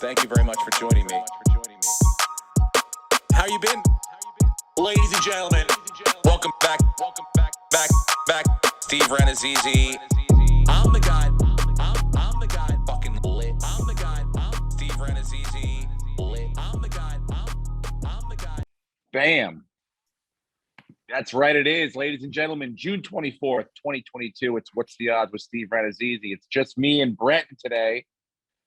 Thank you very much for joining me. How you been? Ladies and gentlemen, welcome back. Back. Steve Rannazzisi. I'm the guy. I'm the guy. Fucking lit. I'm the guy. Steve Rannazzisi. Lit. I'm the guy. I'm the guy. Bam. That's right, it is, ladies and gentlemen. June 24th, 2022. It's What's the Odds with Steve Rannazzisi. It's just me and Brenton today.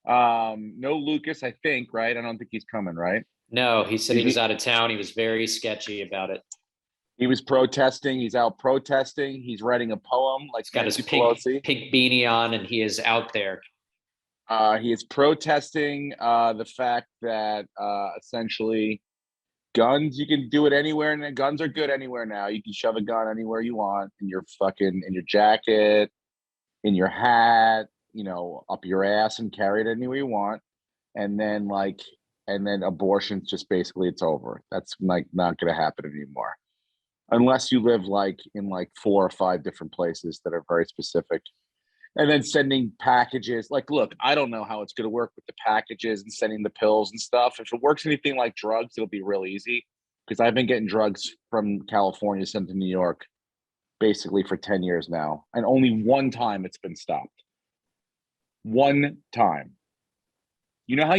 No Lucas, I think, right? I don't think he's coming, right? No, he said he was out of town. He was very sketchy about it. He was protesting. He's out protesting. He's writing a poem like He's got his Nancy pink beanie on, and he is out there. He is protesting the fact that essentially guns, you can do it anywhere, and guns are good anywhere now. You can shove a gun anywhere you want, in your jacket, in your hat, up your ass, and carry it anywhere you want. And then abortion's just basically, it's over. That's not going to happen anymore, unless you live in 4 or 5 different places that are very specific. And then sending packages. Look, I don't know how it's going to work with the packages and sending the pills and stuff. If it works anything like drugs, it'll be real easy, because I've been getting drugs from California sent to New York basically for 10 years now. And only one time it's been stopped. One time. You know how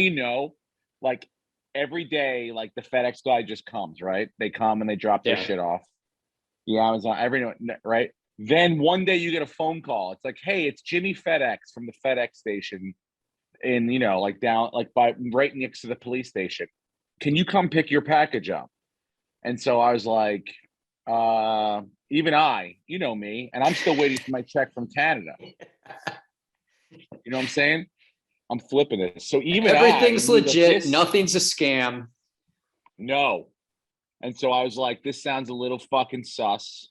every day, the FedEx guy just comes, right? They come and they drop their shit off. The Amazon, right? Then one day you get a phone call. It's like, hey, it's Jimmy FedEx from the FedEx station in, down, right next to the police station. Can you come pick your package up? And so I was like, even you know me, and I'm still waiting for my check from Canada. You know what I'm saying? I'm flipping it. So even everything's legit. Nothing's a scam. No. And so I was like, this sounds a little fucking sus.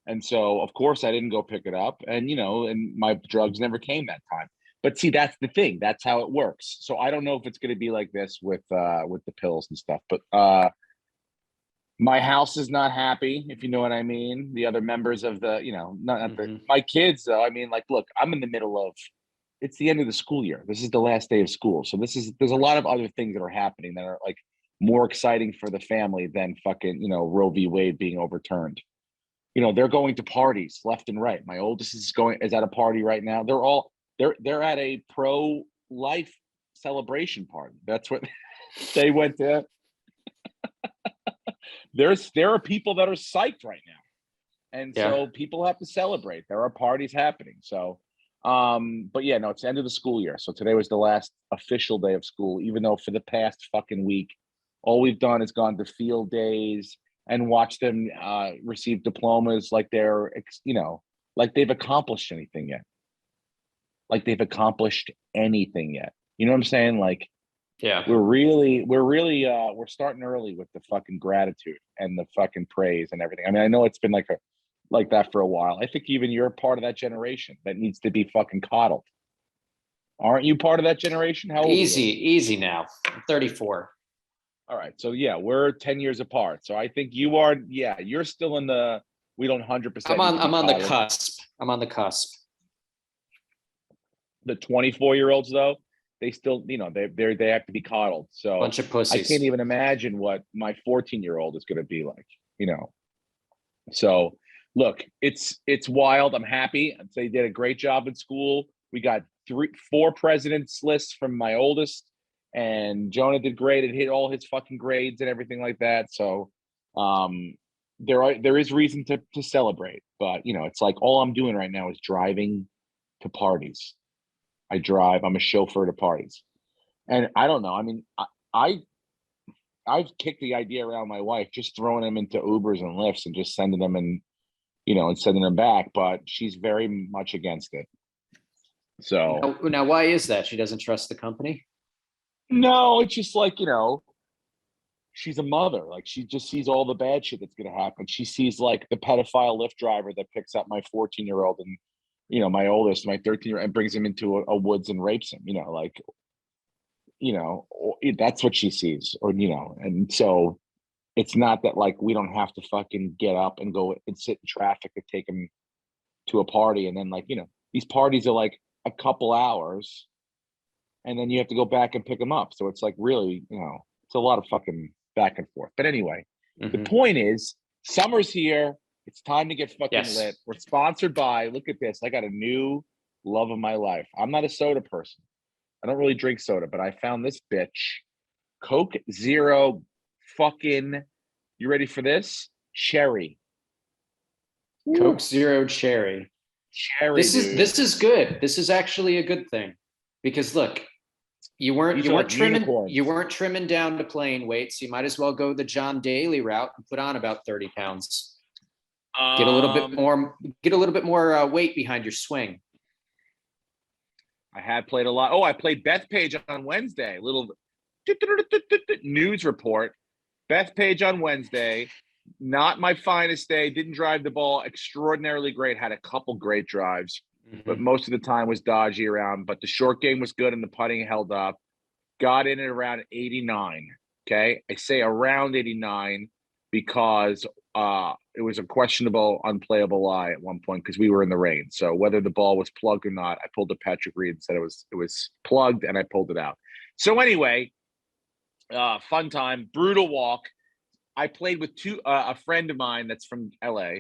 And so, of course, I didn't go pick it up. And, and my drugs never came that time. But see, that's the thing. That's how it works. So I don't know if it's going to be like this with the pills and stuff. But my house is not happy, if you know what I mean. The other members of the, my kids, though. I mean, look, I'm in the middle of, it's the end of the school year. This is the last day of school. So there's a lot of other things that are happening that are more exciting for the family than fucking, Roe v. Wade being overturned. They're going to parties left and right. My oldest is at a party right now. They're at a pro-life celebration party. That's what they went to. There are people that are psyched right now. And so people have to celebrate. There are parties happening. So, but yeah, no, it's the end of the school year. So today was the last official day of school, even though for the past fucking week, all we've done is gone to field days and watch them receive diplomas like they're, like they've accomplished anything yet. You know what I'm saying? Yeah, we're starting early with the fucking gratitude and the fucking praise and everything. I mean, I know it's been like that for a while. I think even you're part of that generation that needs to be fucking coddled. Aren't you part of that generation? How old easy now. I'm 34. All right. So yeah, we're 10 years apart. So I think you are, you're still in the, we don't 100%. I'm on the cusp. I'm on the cusp. The 24-year-olds though, they still, they have to be coddled. So bunch of pussies. I can't even imagine what my 14-year-old is going to be like, So look, it's wild. I'm happy. They did a great job in school. We got 4 presidents lists from my oldest. And Jonah did great. It hit all his fucking grades and everything like that. So there is reason to celebrate. But, it's all I'm doing right now is driving to parties. I'm a chauffeur to parties. And I don't know. I mean, I've kicked the idea around my wife, just throwing them into Ubers and Lyfts and just sending them and sending them back. But she's very much against it. So now why is that? She doesn't trust the company? No, it's just she's a mother. She just sees all the bad shit that's going to happen. She sees the pedophile Lyft driver that picks up my 14-year-old and, my oldest, my 13-year-old, and brings him into a woods and rapes him, that's what she sees, and so it's not that we don't have to fucking get up and go and sit in traffic to take him to a party. And then these parties are a couple hours and then you have to go back and pick them up. So it's like really, it's a lot of fucking back and forth. But anyway, the point is, summer's here. It's time to get fucking lit. We're sponsored by, look at this. I got a new love of my life. I'm not a soda person. I don't really drink soda, but I found this bitch. Coke Zero fucking, you ready for this? Cherry. Coke Zero Cherry. Cherry, This is good. This is actually a good thing. Because look, you weren't trimming down to playing weight, so you might as well go the John Daly route and put on about 30 pounds. Get a little bit more weight behind your swing. I had played a lot. Oh, I played Bethpage on Wednesday. Little news report. Bethpage on Wednesday. Not my finest day. Didn't drive the ball extraordinarily great. Had a couple great drives, but most of the time was dodgy around. But the short game was good and the putting held up. Got in at around 89. Okay. I say around 89 because it was a questionable, unplayable lie at one point because we were in the rain. So whether the ball was plugged or not, I pulled a Patrick Reed and said it was plugged, and I pulled it out. So anyway, fun time, brutal walk. I played with a friend of mine that's from LA.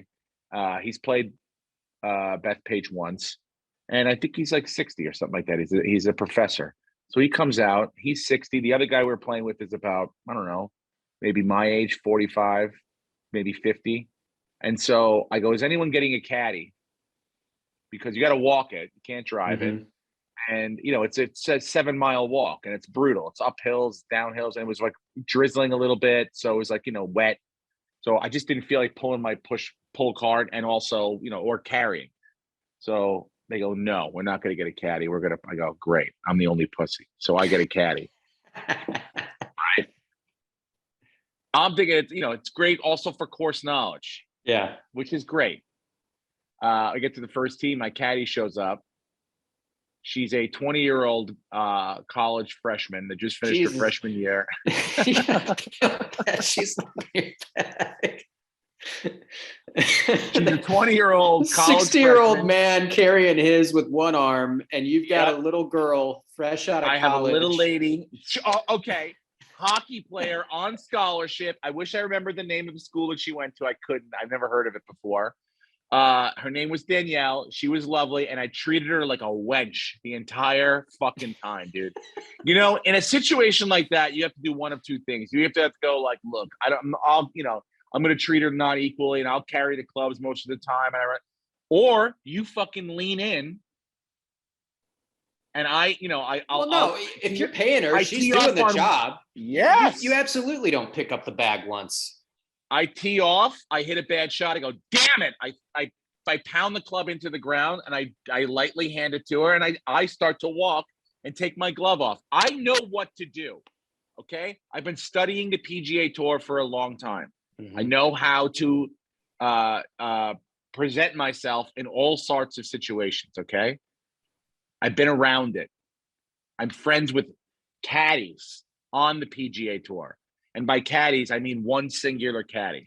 He's played Bethpage once, and I think he's like 60 or something like that. He's a professor. So he comes out, he's 60. The other guy we're playing with is about, I don't know, maybe my age, 45, maybe 50. And so I go, is anyone getting a caddy? Because you got to walk it. You can't drive it. And, it's a 7-mile walk, and it's brutal. It's up hills, down hills, and it was like drizzling a little bit. So it was like, wet. So I just didn't feel like pulling my pull cart and also, or carrying. So they go, no, we're not going to get a caddy. I go, great. I'm the only pussy. So I get a caddy. Right. I'm thinking it's great also for course knowledge. Yeah. Which is great. I get to the first tee. My caddy shows up. She's a 20-year-old college freshman that just finished her freshman year. She's bag. She's a 20-year-old college 60-year-old man carrying his with one arm, and you've got a little girl fresh out of college. I have a little lady. Okay. Hockey player on scholarship. I wish I remembered the name of the school that she went to. I couldn't. I've never heard of it before. Her name was Danielle. She was lovely, and I treated her like a wench the entire fucking time, dude. In a situation like that, you have to do one of two things. You have to go like, look, I'm going to treat her not equally, and I'll carry the clubs most of the time. Or you fucking lean in, and if you're paying her, she's doing the job. Yes. You absolutely don't pick up the bag once. I tee off, I hit a bad shot, I go, damn it. I pound the club into the ground, and I lightly hand it to her, and I start to walk and take my glove off. I know what to do, okay? I've been studying the PGA Tour for a long time. I know how to present myself in all sorts of situations, okay? I've been around it. I'm friends with caddies on the PGA Tour. And by caddies, I mean one singular caddy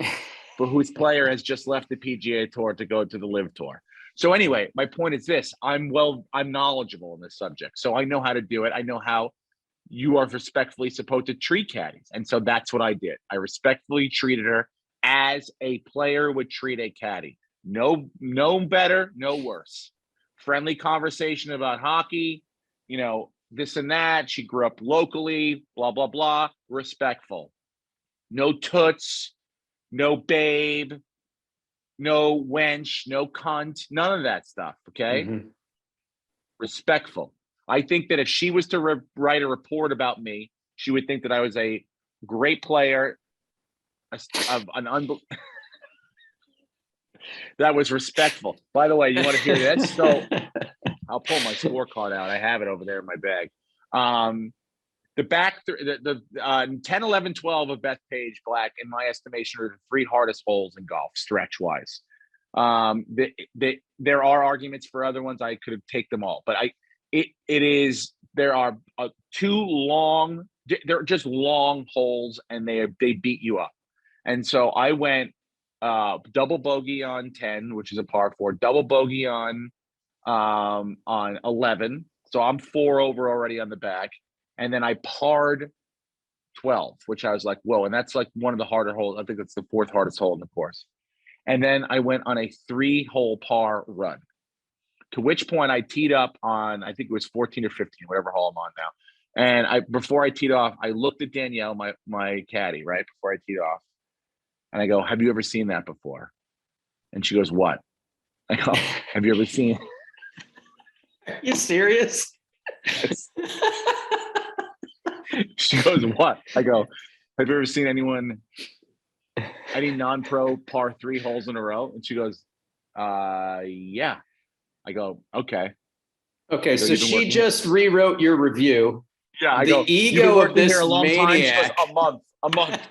for whose player has just left the PGA Tour to go to the Live Tour. So anyway, my point is this. I'm knowledgeable in this subject. So I know how to do it. I know how you are respectfully supposed to treat caddies. And so that's what I did. I respectfully treated her as a player would treat a caddy. No better, no worse. Friendly conversation about hockey, this and that. She grew up locally, blah, blah, blah. Respectful. No toots, no babe, no wench, no cunt, none of that stuff, okay? Respectful. I think that if she was to write a report about me, she would think that I was a great player, that was respectful. By the way, you want to hear this? So I'll pull my scorecard out. I have it over there in my bag. The 10, 11, 12 of Bethpage Black, in my estimation, are the 3 hardest holes in golf, stretch-wise. There are arguments for other ones. I could take them all, but there are 2 long. They're just long holes, and they beat you up. And so I went double bogey on 10, which is a par 4, double bogey on 11. So I'm 4 over already on the back. And then I parred 12, which I was like, whoa. And that's like one of the harder holes. I think that's the 4th hardest hole in the course. And then I went on a 3-hole par run, to which point I teed up on, I think it was 14 or 15, whatever hole I'm on now. And before I teed off, I looked at Danielle, my caddy, right before I teed off. And I go, have you ever seen that before? And she goes, what? I go, have you ever seen? Are you serious? She goes, what? I go, have you ever seen any non-pro par 3 holes in a row? And she goes, yeah. I go, okay. Okay, so she just rewrote your review. Yeah, I the go, ego of this here a long maniac. Time? She goes, a month.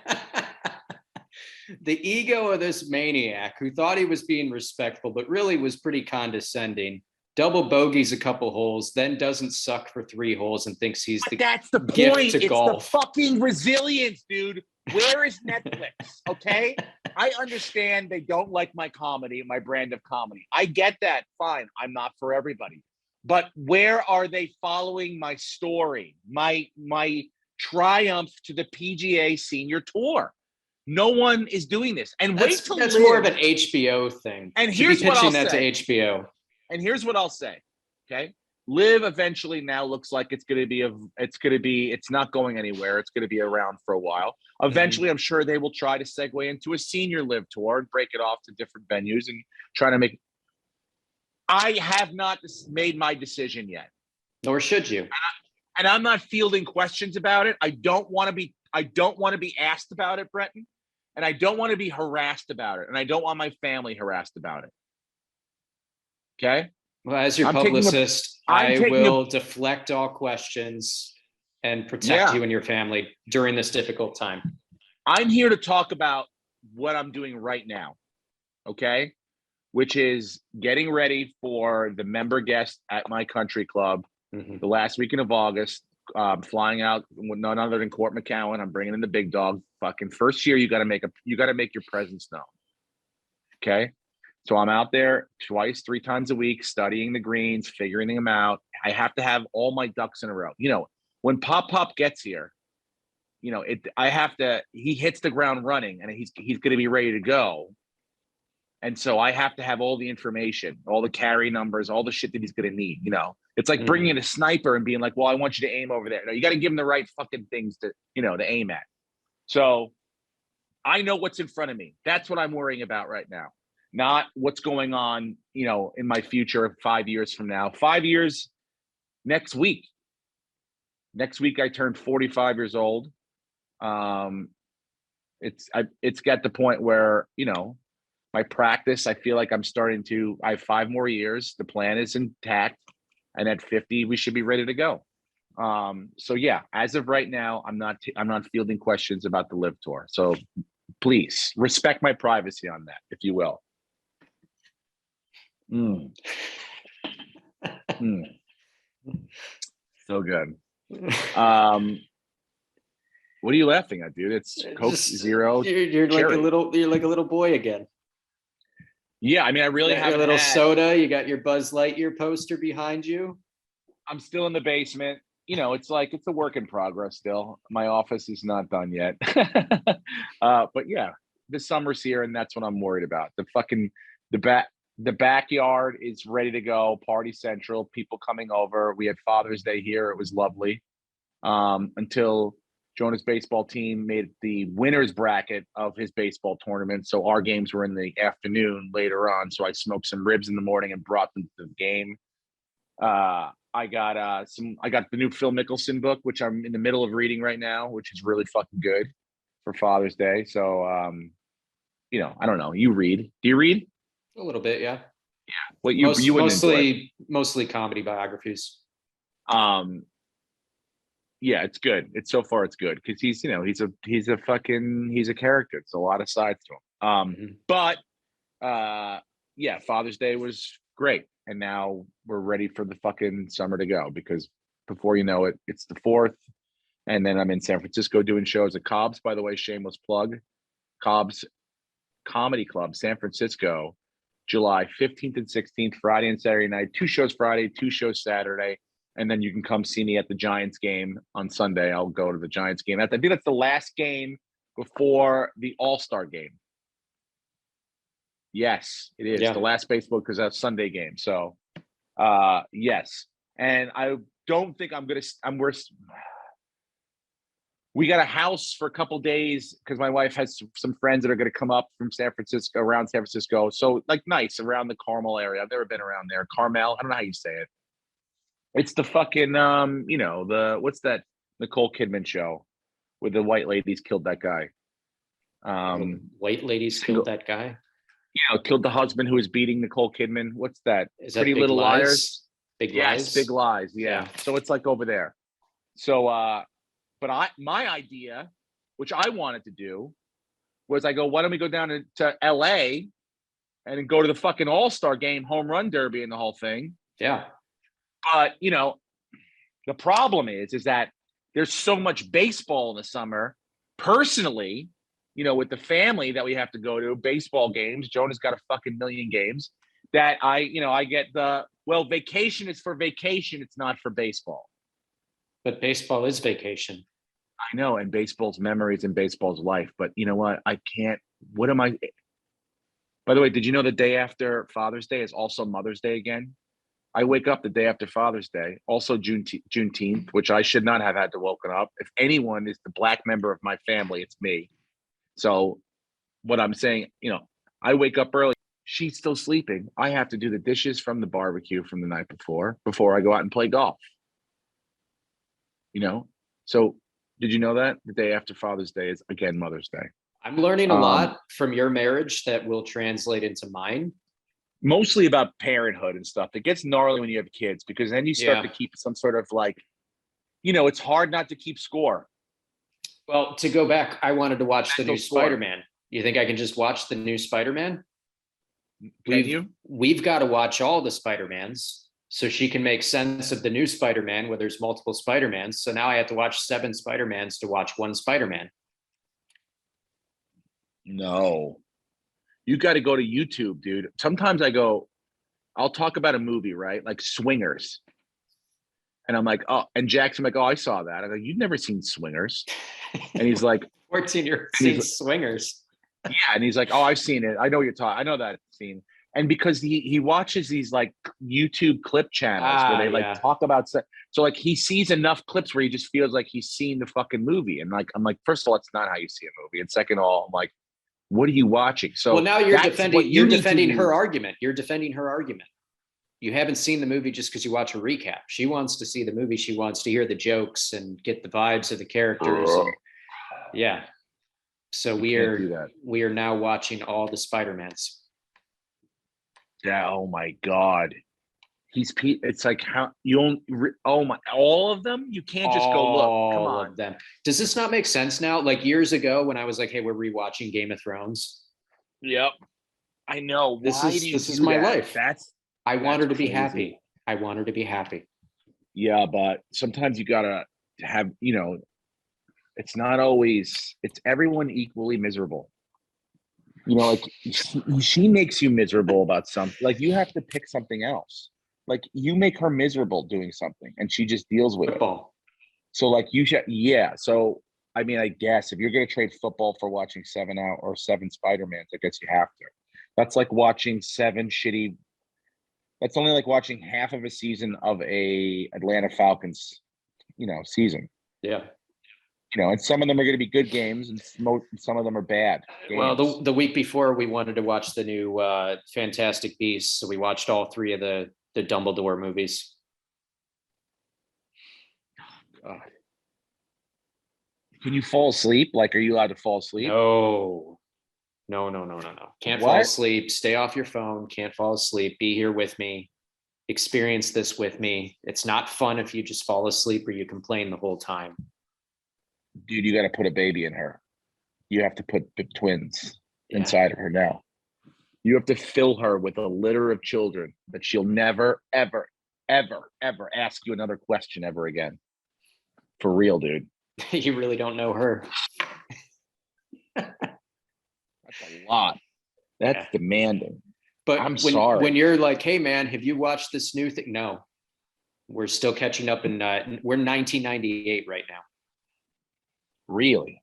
The ego of this maniac who thought he was being respectful, but really was pretty condescending. Double bogeys a couple holes, then doesn't suck for 3 holes and thinks he's the That's the gift point. to It's golf. the fucking resilience, dude. Where is Netflix? Okay. I understand they don't like my comedy, my brand of comedy. I get that. Fine. I'm not for everybody. But where are they following my story, my triumph to the PGA Senior Tour? No one is doing this. And that's more of an HBO thing. And here's what I'll say. To HBO. And here's what I'll say. Okay. Live eventually now looks like it's not going anywhere. It's going to be around for a while. Eventually, I'm sure they will try to segue into a senior live tour and break it off to different venues and try to make. I have not made my decision yet. Nor should you. And I'm not fielding questions about it. I don't want to be asked about it, Brenton. And I don't want to be harassed about it. And I don't want my family harassed about it. Okay? Well, as your publicist, I will deflect all questions and protect you and your family during this difficult time. I'm here to talk about what I'm doing right now. Okay? Which is getting ready for the member guest at my country club the last weekend of August. Flying out with none other than Court McCowan. I'm bringing in the big dog. Fucking first year, you got to make your presence known. Okay, so I'm out there 3 times a week, studying the greens, figuring them out. I have to have all my ducks in a row. You know, when Pop gets here, you know, he hits the ground running, and he's going to be ready to go. And so I have to have all the information, all the carry numbers, all the shit that he's going to need. You know, it's like bringing in a sniper and being like, well, I want you to aim over there. No, you got to give him the right fucking things to aim at. So I know what's in front of me. That's what I'm worrying about right now. Not what's going on, you know, in my future 5 years from now. 5 years next week. Next week, I turned 45 years old. It's got the point where, you know, my practice, I feel like I have 5 more years. The plan is intact. And at 50, we should be ready to go. So yeah, as of right now, I'm not fielding questions about the Live Tour. So please respect my privacy on that, if you will. So good. What are you laughing at, dude? It's Coke Zero. You're like a little boy again. Yeah, I mean, I really have a little soda. You got your Buzz Lightyear poster behind you. I'm still in the basement. You know, it's a work in progress still. My office is not done yet. But yeah, the summer's here, and that's what I'm worried about. The backyard is ready to go. Party central. People coming over. We had Father's Day here. It was lovely. Until Jonah's baseball team made the winner's bracket of his baseball tournament. So our games were in the afternoon later on. So I smoked some ribs in the morning and brought them to the game. I got the new Phil Mickelson book, which I'm in the middle of reading right now, which is really fucking good for Father's Day. So, you know, I don't know. You read? Do you read? A little bit, yeah. Yeah. What you wouldn't enjoy. Mostly comedy biographies. Yeah, it's good. It's good because he's a character. It's a lot of sides to him. But yeah, Father's Day was great, and now we're ready for the fucking summer to go because before you know it, it's the 4th, and then I'm in San Francisco doing shows at Cobb's. By the way, shameless plug, Cobb's Comedy Club, San Francisco, July 15th and 16th, Friday and Saturday night. 2 shows Friday, 2 shows Saturday. and then you can come see me at the Giants game on Sunday. I'll go to the Giants game. I think that's the last game before the All-Star game. Yes, it is the last baseball because that's Sunday game. So, yes, and I don't think we got a house for a couple days because my wife has some friends that are going to come up from around San Francisco. So like nice around the Carmel area. I've never been around there. Carmel. I don't know how you say it. It's the fucking, what's that Nicole Kidman show where the white ladies killed that guy? White ladies killed that guy? Killed the husband who was beating Nicole Kidman. What's that? Is that Pretty Little Liars? Big Lies? Big Lies. Yeah. So it's like over there. So, but my idea, which I wanted to do, was I go, why don't we go down to LA and go to the fucking All-Star game, home run derby and the whole thing. Yeah. But, the problem is that there's so much baseball in the summer. Personally, with the family that we have to go to, baseball games, Jonah's got a fucking million games, that I get vacation is for vacation. It's not for baseball. But baseball is vacation. I know, and baseball's memories and baseball's life. But you know what? I can't. What am I? By the way, did you know the day after Father's Day is also Mother's Day again? I wake up the day after Father's Day, also Juneteenth, which I should not have had to woken up. If anyone is the black member of my family, it's me. So what I'm saying, I wake up early. She's still sleeping. I have to do the dishes from the barbecue from the night before I go out and play golf. So did you know that the day after Father's Day is again Mother's Day? I'm learning a lot from your marriage that will translate into mine. Mostly about parenthood and stuff. It gets gnarly when you have kids because then you start to keep some sort of it's hard not to keep score. Well, to go back, I wanted to watch the new Spider-Man. You think I can just watch the new Spider-Man? We've got to watch all the Spider-Mans so she can make sense of the new Spider-Man where there's multiple Spider-Mans. So now I have to watch 7 Spider-Mans to watch one Spider-Man. No. You got to go to YouTube, dude. Sometimes I'll talk about a movie, right? Like Swingers. And I'm like, oh, and Jackson, like, oh, I saw that. I go, you've never seen Swingers. And he's like, 14-year-old seen Swingers. Yeah. And he's like, oh, I've seen it. I know what you're talking. I know that scene. And because he watches these like YouTube clip channels where they talk about, so like he sees enough clips where he just feels like he's seen the fucking movie. And like, I'm like, first of all, it's not how you see a movie. And second of all, I'm like, what are you watching? So now you're defending her argument. You're defending her argument. You haven't seen the movie just because you watch a recap. She wants to see the movie. She wants to hear the jokes and get the vibes of the characters. Yeah. So we are now watching all the Spider-Mans. Yeah. Oh my God. It's like how you all of them. You can't just go look. Come on. All of them. Does this not make sense now? Like years ago when I was like, hey, we're rewatching Game of Thrones. Yep. I know. This is my life. I want her to be happy. I want her to be happy. Yeah, but sometimes you gotta have, it's not always, it's everyone equally miserable. Like she makes you miserable about something. Like you have to pick something else. Like you make her miserable doing something and she just deals with it. So like you should, So, I mean, I guess if you're going to trade football for watching 7 Spider-Mans, I guess you have to. That's like watching that's only like watching half of a season of a Atlanta Falcons, season. Yeah. And some of them are going to be good games and some of them are bad games. Well, the week before we wanted to watch the new Fantastic Beasts. So we watched all 3 of the Dumbledore movies. God. Can you fall asleep? Like, are you allowed to fall asleep? No. Can't fall asleep. Stay off your phone. Can't fall asleep. Be here with me. Experience this with me. It's not fun if you just fall asleep or you complain the whole time. Dude, you got to put a baby in her. You have to put the twins inside of her now. You have to fill her with a litter of children that she'll never, ever, ever, ever ask you another question ever again. For real, dude. You really don't know her. That's a lot. That's demanding. But I'm sorry. When you're like, hey, man, have you watched this new thing? No. We're still catching up in we're 1998 right now. Really?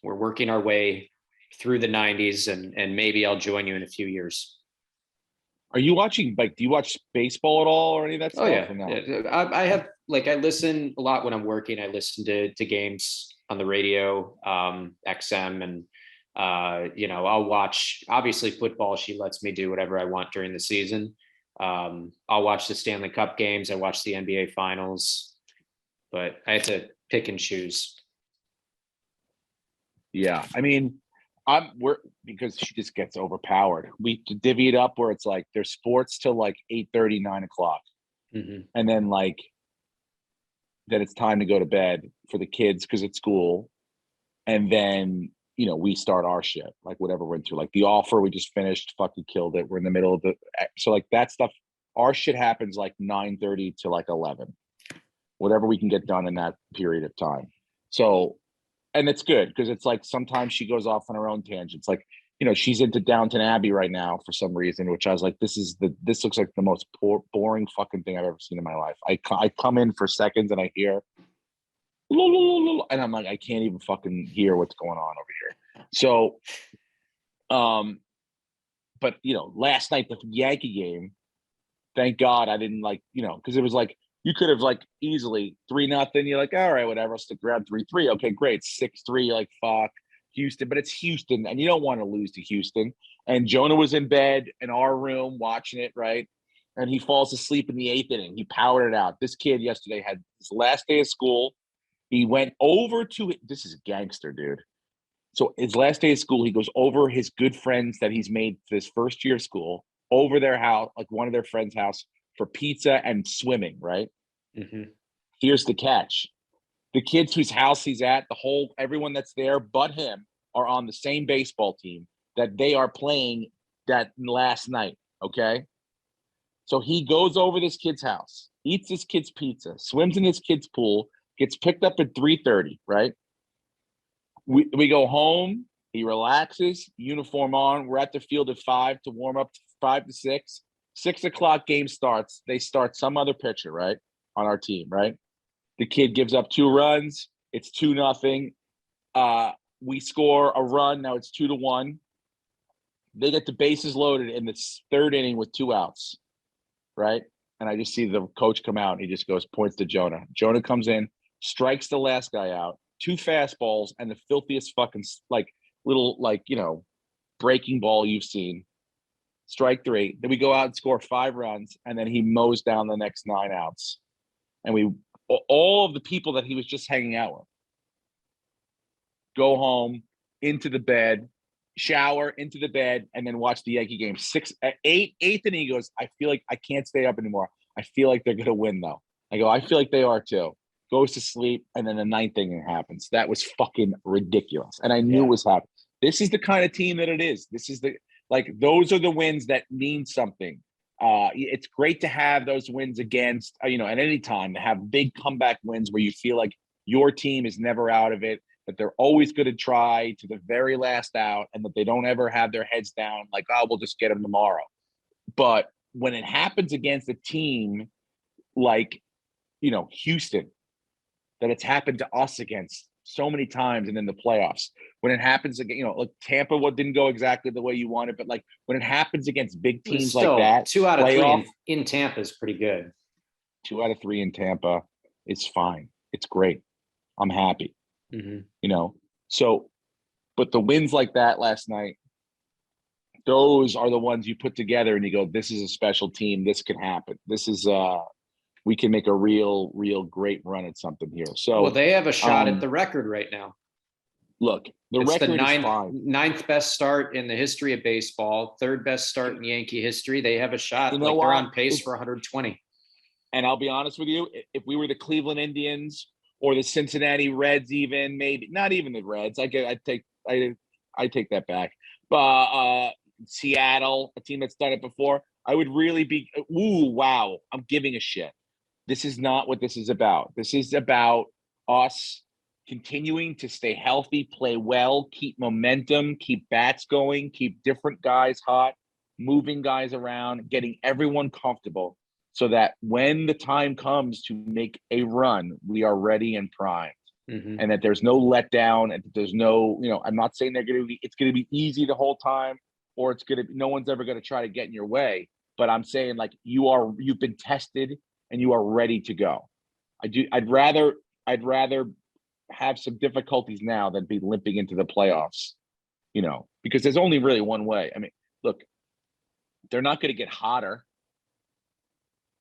We're working our way through the 90s, and maybe I'll join you in a few years. Are you watching, like, do you watch baseball at all or any of that stuff? Oh yeah. Or no? I have, like, I listen a lot when I'm working. I listen to games on the radio, XM, and I'll watch, obviously, football. She lets me do whatever I want during the season. I'll watch the Stanley Cup games. I watch the NBA finals, but I have to pick and choose. Yeah. I mean, because she just gets overpowered. We divvy it up where it's like there's sports till like 8:30, 9 o'clock. Mm-hmm. And then then it's time to go to bed for the kids because it's school. And then, we start our shit, like whatever we're into. Like The Offer, we just finished, fucking killed it. We're in the middle of so like that stuff, our shit happens like 9:30 to like 11, whatever we can get done in that period of time. So, and it's good because it's like sometimes she goes off on her own tangents. Like, she's into Downton Abbey right now for some reason, which I was like, this looks like the most boring fucking thing I've ever seen in my life. I come in for seconds and I hear, and I'm like, I can't even fucking hear what's going on over here. So, but last night, the Yankee game, thank God I didn't because it was like, you could have like easily 3-0. You're like, all right, whatever. I'll stick around 3-3. Okay, great. 6-3. Like, fuck Houston, but it's Houston, and you don't want to lose to Houston. And Jonah was in bed in our room watching it, right? And he falls asleep in the 8th inning. He powered it out. This kid yesterday had his last day of school. He went over to it. This is a gangster, dude. So his last day of school, he goes over his good friends that he's made this first year of school, over their house, like one of their friends' house, for pizza and swimming, right? Mm-hmm. Here's the catch. The kids whose house he's at, everyone that's there but him, are on the same baseball team that they are playing that last night, okay? So he goes over this kid's house, eats this kid's pizza, swims in this kid's pool, gets picked up at 3:30, right? We go home, he relaxes, uniform on. We're at the field at 5 to warm up, 5 to 6. 6 o'clock game starts. They start some other pitcher, right, on our team, right? The kid gives up 2 runs. It's 2-0. We score a run. Now it's 2-1. They get the bases loaded in the 3rd inning with 2 outs, right? And I just see the coach come out and he just points to Jonah. Jonah comes in, strikes the last guy out, 2 fastballs, and the filthiest fucking little breaking ball you've seen. Strike 3. Then we go out and score 5 runs, and then he mows down the next 9 outs. And all of the people that he was just hanging out with go home, into the bed, shower, into the bed, and then watch the Yankee game. 8th inning, he goes, I feel like I can't stay up anymore. I feel like they're going to win, though. I go, I feel like they are, too. Goes to sleep, and then the 9th inning happens. That was fucking ridiculous. And I knew it was happening. This is the kind of team that it is. This is those are the wins that mean something. It's great to have those wins against, at any time, to have big comeback wins where you feel like your team is never out of it, that they're always going to try to the very last out, and that they don't ever have their heads down like, oh, we'll just get them tomorrow. But when it happens against a team like, Houston, that it's happened to us against so many times, and in the playoffs, when it happens again, like Tampa, didn't go exactly the way you wanted, but like when it happens against big teams like that, 2 out of 3 in Tampa is pretty good. 2 out of 3 in Tampa is fine. It's great. I'm happy. Mm-hmm. So, but the wins like that last night, those are the ones you put together and you go, this is a special team. This can happen. This is we can make a real great run at something here. So, well, they have a shot at the record right now. Look, it's record is fine. 9th best start in the history of baseball, 3rd best start in Yankee history. They have a shot. They're on pace for 120. And I'll be honest with you, if we were the Cleveland Indians or the Cincinnati Reds, even maybe not even the Reds, I take that back. But Seattle, a team that's done it before, I would really be, wow, I'm giving a shit. This is not what this is about. This is about us continuing to stay healthy, play well, keep momentum, keep bats going, keep different guys hot, moving guys around, getting everyone comfortable so that when the time comes to make a run, we are ready and primed. And that there's no letdown, and that there's no, I'm not saying it's going to be easy the whole time, or no one's ever going to try to get in your way. But I'm saying, like, you've been tested and you are ready to go. I'd rather have some difficulties now than be limping into the playoffs, because there's only really one way. I mean, look, they're not going to get hotter.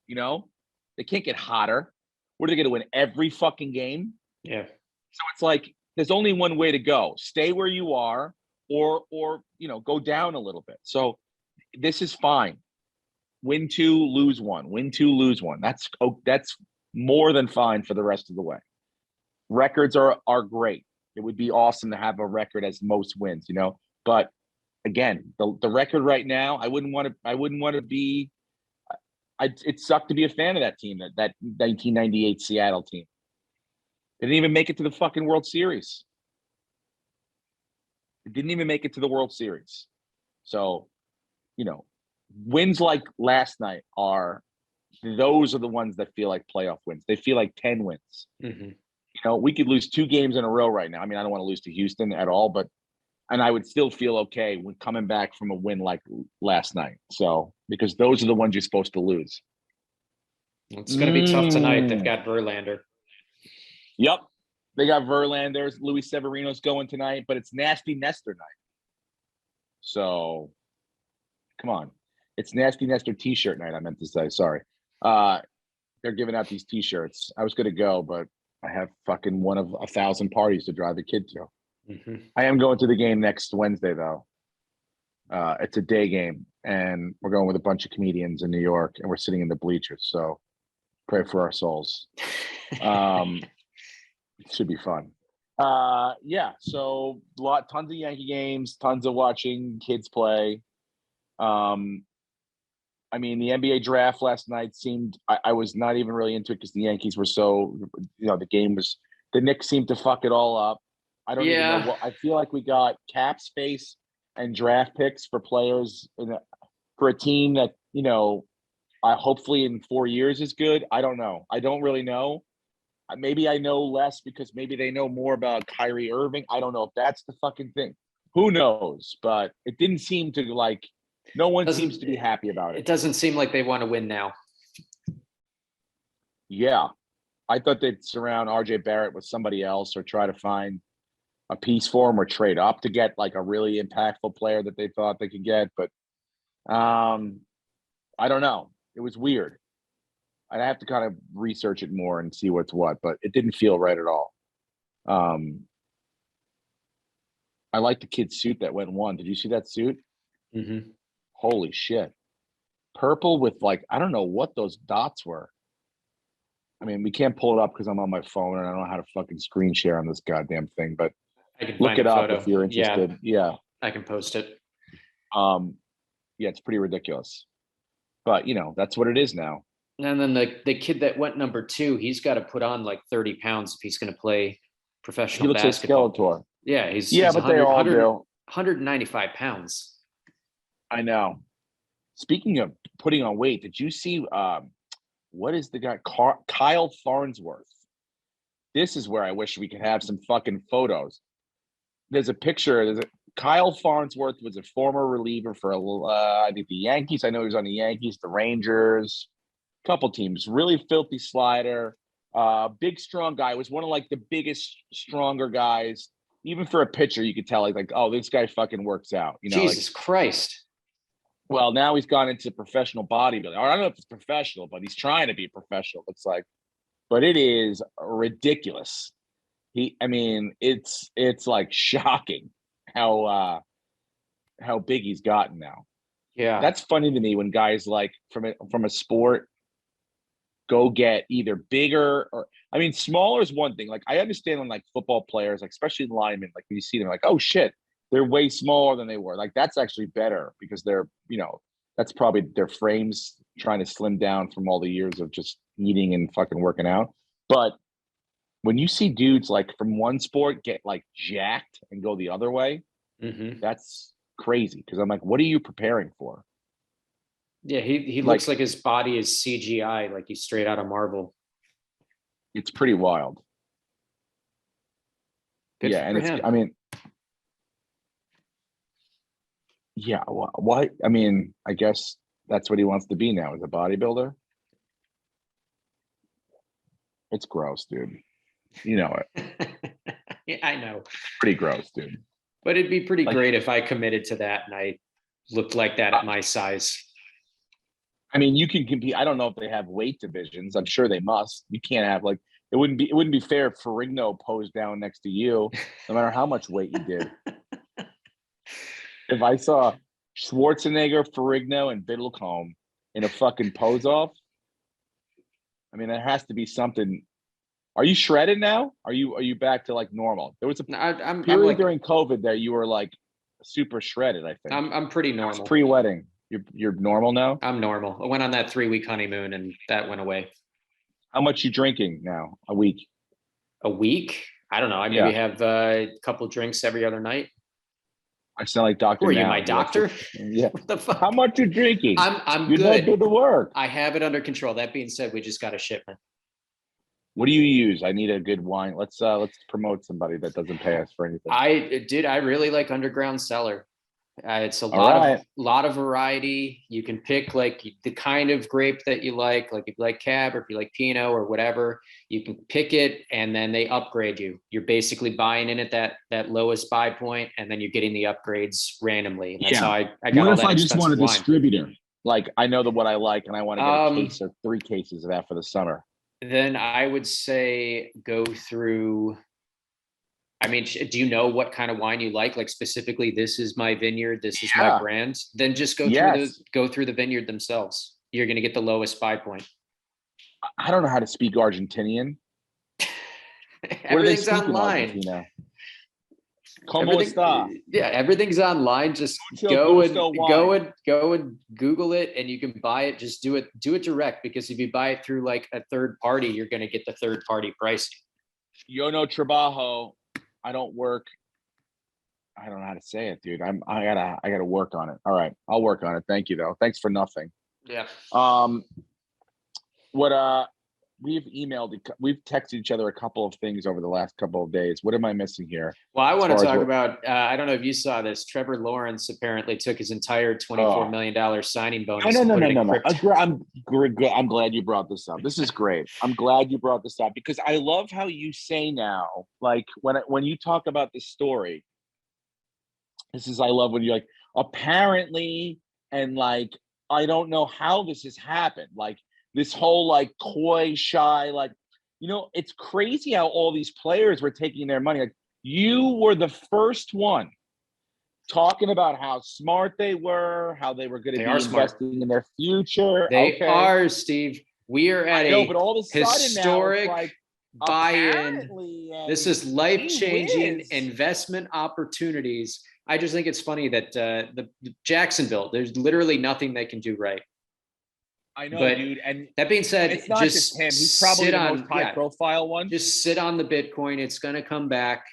They can't get hotter. What are they going to win every fucking game? Yeah. So it's like there's only one way to go: stay where you are, or go down a little bit. So this is fine. Win 2, lose 1. Win 2, lose 1. That's more than fine for the rest of the way. Records are great. It would be awesome to have a record as most wins, But again, the record right now, I wouldn't want to be. It sucked to be a fan of that team, that 1998 Seattle team. They didn't even make it to the fucking World Series. It didn't even make it to the World Series. So, wins like last night those are the ones that feel like playoff wins. They feel like 10 wins. We could lose 2 games in a row right now. I mean, I don't want to lose to Houston at all, and I would still feel okay when coming back from a win like last night. So, because those are the ones you're supposed to lose. It's going to be tough tonight. They've got Verlander. Yep. They got Verlander. Luis Severino's going tonight, but it's Nasty Nestor night. So, come on. It's Nasty Nestor t-shirt night, I meant to say. Sorry. They're giving out these t-shirts. I was going to go, but I have fucking one of 1,000 parties to drive the kid to. I am going to the game next Wednesday, though. It's a day game, and we're going with a bunch of comedians in New York, and we're sitting in the bleachers. So pray for our souls. It should be fun. Yeah. So tons of Yankee games, tons of watching kids play. I mean, the NBA draft last night I was not even really into it because the Yankees were so, the Knicks seemed to fuck it all up. I don't even know I feel like we got cap space and draft picks for players for a team that, hopefully in 4 years is good. I don't know. I don't really know. Maybe I know less because maybe they know more about Kyrie Irving. I don't know if that's the fucking thing. Who knows? But it didn't seem to no one seems to be happy about it. It doesn't seem like they want to win now. Yeah. I thought they'd surround RJ Barrett with somebody else or try to find a piece for him or trade up to get like a really impactful player that they thought they could get. But I don't know. It was weird. I'd have to kind of research it more and see what's what, but it didn't feel right at all. I like the kid's suit that went 1. Did you see that suit? Holy shit. Purple with I don't know what those dots were. I mean, we can't pull it up because I'm on my phone and I don't know how to fucking screen share on this goddamn thing, but I can look it up if you're interested. Yeah. I can post it. Yeah, it's pretty ridiculous. But, that's what it is now. And then the kid that went number 2, he's got to put on 30 pounds if he's going to play professional basketball. He looks like Skeletor. Yeah, he's but they all do. 195 pounds. I know. Speaking of putting on weight, did you see what is the guy? Kyle Farnsworth. This is where I wish we could have some fucking photos. There's a picture. Kyle Farnsworth was a former reliever for I think the Yankees. I know he was on the Yankees, the Rangers, a couple teams. Really filthy slider. Big, strong guy. Was one of the biggest, stronger guys. Even for a pitcher, you could tell he's oh, this guy fucking works out. Jesus Christ. Well, now he's gone into professional bodybuilding. I don't know if it's professional, but he's trying to be professional, looks like. But it is ridiculous. It's shocking how big he's gotten now. Yeah. That's funny to me when guys from a sport go get either bigger or smaller is one thing. I understand when football players, especially linemen, when you see them oh shit, they're way smaller than they were. That's actually better because they're, that's probably their frames trying to slim down from all the years of just eating and fucking working out. But when you see dudes from one sport get jacked and go the other way, that's crazy. Because I'm what are you preparing for? Yeah, he looks like his body is CGI, like he's straight out of Marvel. It's pretty wild. Good yeah, and for it's him. I mean, yeah, why? I mean, I guess that's what he wants to be now, as a bodybuilder. It's gross, dude. You know it. Yeah, I know. Pretty gross, dude. But it'd be pretty great if I committed to that and I looked like that at my size. I mean, you can compete. I don't know if they have weight divisions. I'm sure they must. You can't have like it wouldn't be fair if Ferrigno posed down next to you, no matter how much weight you did. If I saw Schwarzenegger, Ferrigno, and Biddlecombe in a fucking pose off, I mean, there has to be something. Are you shredded now? Are you back to like normal? There was a period like, during COVID that you were like super shredded. I think I'm pretty normal. Pre-wedding. You're normal now? I'm normal. I went on that 3-week honeymoon and that went away. How much you drinking now? A week? A week? I don't know. I maybe have a couple drinks every other night. I sound like Dr. Who are you, my doctor? Yeah. What the fuck? How much you drinking? I'm you good. You do the work. I have it under control. That being said, we just got a shipment. What do you use? I need a good wine. Let's promote somebody that doesn't pay us for anything. I really like Underground Cellar. It's a lot of variety. You can pick like the kind of grape that you like if you like Cab or if you like Pinot or whatever. You can pick it, and then they upgrade you. You're basically buying in at that lowest buy point, and then you're getting the upgrades randomly. And that's how I got what all if that I just want a wine. distributor? Like I know what I like, and I want to get a case or 3 cases of that for the summer. Then I would say go through. I mean, do you know what kind of wine you like? Like specifically, this is my vineyard, this is my brand. Then just go through the vineyard themselves. You're going to get the lowest buy point. I don't know how to speak Argentinian. Everything's online. Everything's online. Just go and Google it, and you can buy it. Just do it direct, because if you buy it through like a third party, you're going to get the third party pricing. Yo no trabajo. I don't work. I don't know how to say it, dude. I gotta work on it. All right, I'll work on it. Thank you, though. Thanks for nothing. Yeah. We've texted each other a couple of things over the last couple of days. What am I missing here? Well, I want to talk about. I don't know if you saw this. Trevor Lawrence apparently took his entire $24 million signing bonus. No. I'm glad you brought this up. This is great. I'm glad you brought this up, because I love how you say now, like when you talk about this story. I love when you're like, apparently, and like, I don't know how this has happened. Like this whole like coy, shy, like, it's crazy how all these players were taking their money. Like you were the first one talking about how smart they were, how they were going to be investing in their future. They are, Steve. We are at but all of a sudden historic now, like, buy-in. This is life-changing investment opportunities. I just think it's funny that the Jacksonville, there's literally nothing they can do right. I know, dude. And that being said, it's not just him. He's probably the most high-profile one. Just sit on the Bitcoin. It's going to come back.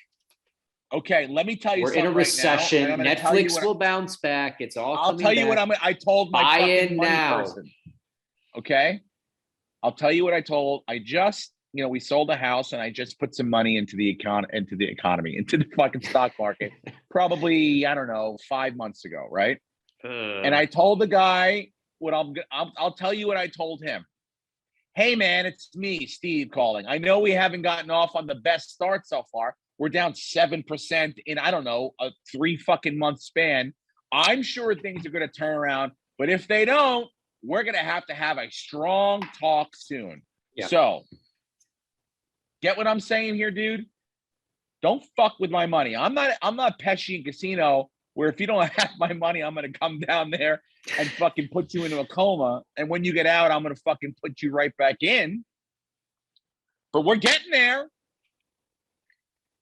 Okay, let me tell you something. We're in a recession. Right, Netflix will bounce back. It's all I'll tell you back. what I told my fucking money now. person. Okay? I'll tell you what I told. I just, we sold a house, and I just put some money into the economy, into the fucking stock market. Probably, I don't know, 5 months ago, right? And I told the guy I'll tell you what I told him. Hey man, it's me, Steve, calling. I know we haven't gotten off on the best start so far. We're down 7% in, I don't know, a 3 fucking month span. I'm sure things are going to turn around, but if they don't, we're going to have a strong talk soon. Yeah. So, get what I'm saying here, dude? Don't fuck with my money. I'm not Pesci and Casino, where if you don't have my money, I'm going to come down there and fucking put you into a coma. And when you get out, I'm going to fucking put you right back in. But we're getting there.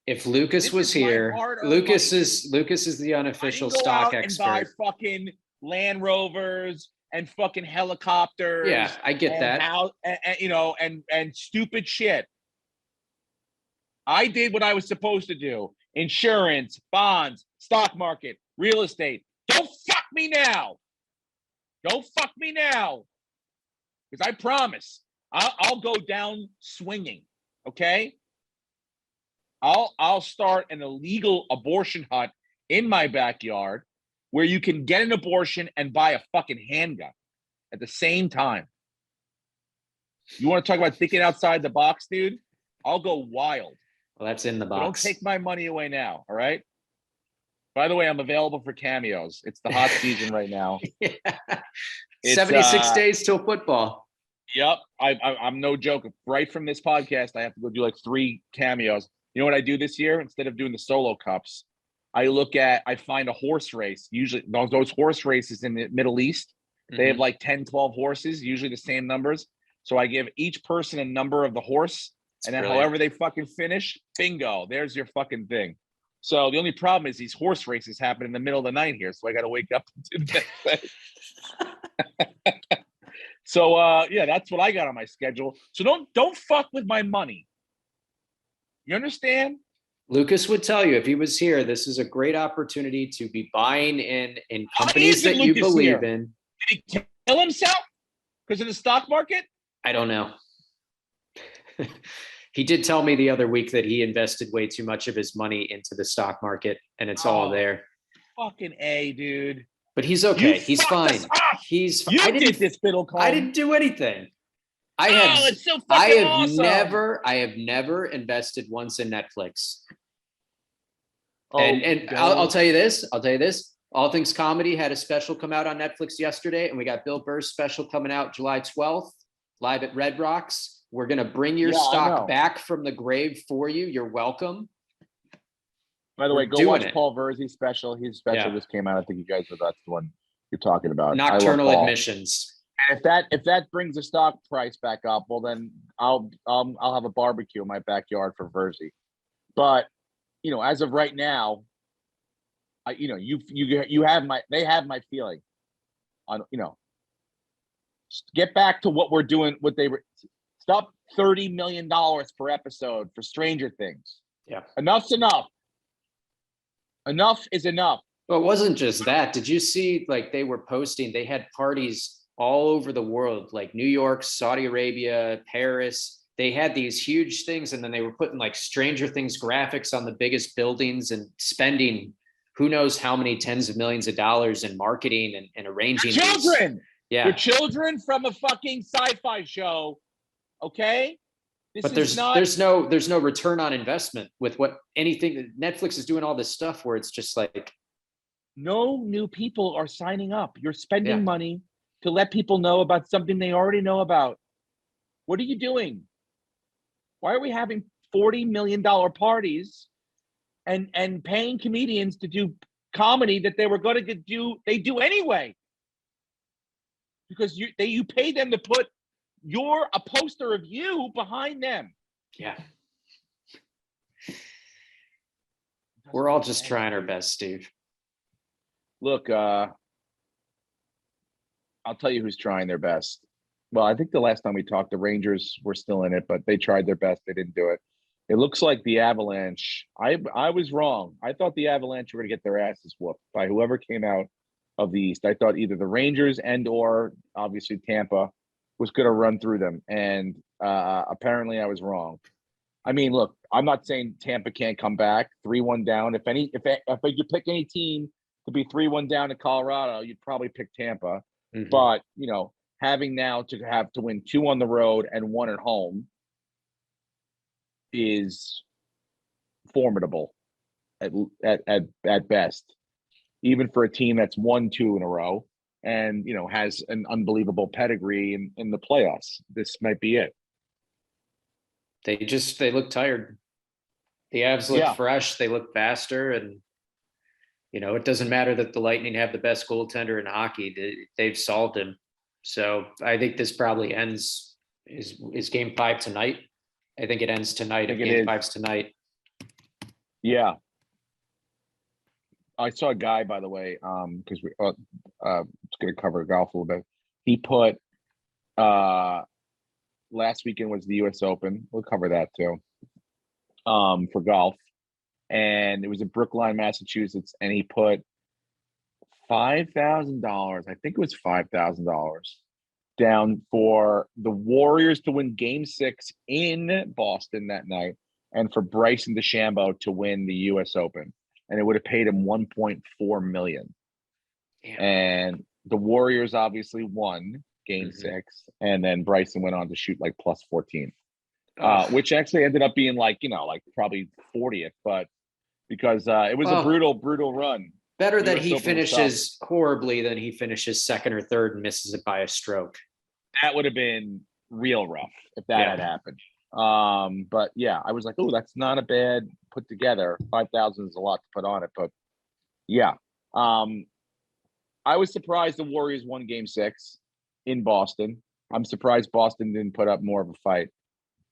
If Lucas was here, Lucas is the unofficial stock expert. And buy fucking Land Rovers and fucking helicopters. Yeah, I get that. And stupid shit. I did what I was supposed to do. Insurance, bonds, stock market, real estate. Don't fuck me now. Don't fuck me now. Because I promise I'll go down swinging. Okay? I'll start an illegal abortion hut in my backyard where you can get an abortion and buy a fucking handgun at the same time. You want to talk about thinking outside the box, dude? I'll go wild. Well, that's in the box. But don't take my money away now, all right? By the way, I'm available for cameos. It's the hot season right now. Yeah. 76 days till football. Yep. I'm no joke. Right from this podcast, I have to go do like 3 cameos. You know what I do this year? Instead of doing the solo cups, I find a horse race. Usually those horse races in the Middle East, they have like 10, 12 horses, usually the same numbers. So I give each person a number of the horse, and then however they fucking finish, bingo, there's your fucking thing. So the only problem is these horse races happen in the middle of the night here, so I got to wake up to do that. So yeah, that's what I got on my schedule. So don't fuck with my money. You understand? Lucas would tell you if he was here, this is a great opportunity to be buying in companies that you believe in. Did he kill himself because of the stock market? I don't know. He did tell me the other week that he invested way too much of his money into the stock market, and it's all there. Fucking A, dude. But he's okay. He's fine. He's fine. You did this, Biddlecombe. I didn't do anything. I have never invested once in Netflix. And I'll tell you this. All Things Comedy had a special come out on Netflix yesterday, and we got Bill Burr's special coming out July 12th, live at Red Rocks. We're going to bring your stock back from the grave for you. You're welcome. By the way, go watch Paul Verzi's special. His special just came out. I think you guys know that's the one you're talking about. Nocturnal Admissions. And if that brings the stock price back up, well then I'll have a barbecue in my backyard for Verzi. But as of right now, they have my feeling on get back to what we're doing. Stop $30 million per episode for Stranger Things. Yeah, enough's enough. Enough is enough. Well, it wasn't just that. Did you see, like, they were posting, they had parties all over the world, like New York, Saudi Arabia, Paris. They had these huge things, and then they were putting like Stranger Things graphics on the biggest buildings and spending who knows how many tens of millions of dollars in marketing and arranging children. Yeah, they're children from a fucking sci-fi show. Okay. But there's no return on investment with what anything. Netflix is doing all this stuff where it's just like no new people are signing up. You're spending money to let people know about something they already know about. What are you doing? Why are we having $40 million parties and paying comedians to do comedy that they were going to do? They do anyway because you pay them to put a poster of you behind them. Yeah. We're all just trying our best, Steve. Look, I'll tell you who's trying their best. Well, I think the last time we talked, the Rangers were still in it, but they tried their best. They didn't do it. It looks like the Avalanche. I was wrong. I thought the Avalanche were going to get their asses whooped by whoever came out of the East. I thought either the Rangers or obviously Tampa was going to run through them. And apparently I was wrong. I mean, look, I'm not saying Tampa can't come back 3-1 down. If you pick any team to be 3-1 down in Colorado, you'd probably pick Tampa. Mm-hmm. But, having now to have to win 2 on the road and 1 at home is formidable at best, even for a team that's won 2 in a row and has an unbelievable pedigree in the playoffs. This might be it. They look tired. The Avs look fresh. They look faster, and it doesn't matter that the Lightning have the best goaltender in hockey. They've solved him. So I think this probably ends is game 5 tonight. I think it ends tonight. If game 5's tonight. Yeah. I saw a guy, by the way, because we're just going to cover golf a little bit. He put last weekend was the U.S. Open. We'll cover that too for golf. And it was in Brookline, Massachusetts. And he put $5,000. I think it was $5,000 down for the Warriors to win Game 6 in Boston that night, and for Bryson DeChambeau to win the U.S. Open, and it would have paid him $1.4 million. Damn. And the Warriors obviously won Game 6, and then Bryson went on to shoot like plus 14, which actually ended up being like probably 40th, but because it was a brutal run. Better that he finishes horribly than he finishes second or third and misses it by a stroke. That would have been real rough if that had happened. But yeah, I was like, oh, that's not a bad put together. 5,000 is a lot to put on it, but yeah. I was surprised the Warriors won Game 6 in Boston. I'm surprised Boston didn't put up more of a fight.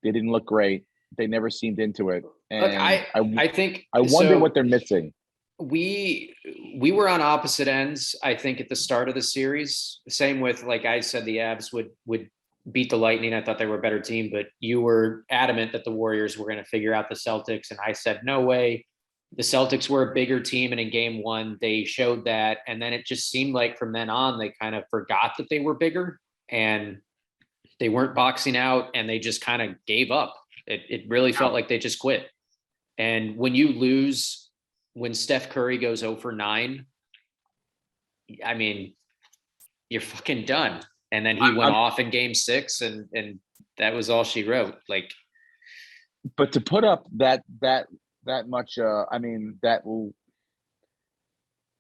They didn't look great. They never seemed into it. And look, I think I wonder what they're missing. We were on opposite ends, I think, at the start of the series. Same with, like I said, the Avs would beat the Lightning. I thought they were a better team, but you were adamant that the Warriors were going to figure out the Celtics, and I said, no way. The Celtics were a bigger team, and in Game 1, they showed that. And then it just seemed like from then on, they kind of forgot that they were bigger, and they weren't boxing out, and they just kind of gave up. It really felt like they just quit. And when you lose, when Steph Curry goes 0 for 9, I mean, you're fucking done. And then he went off in Game 6, and that was all she wrote. Like, but to put up that much, I mean, that will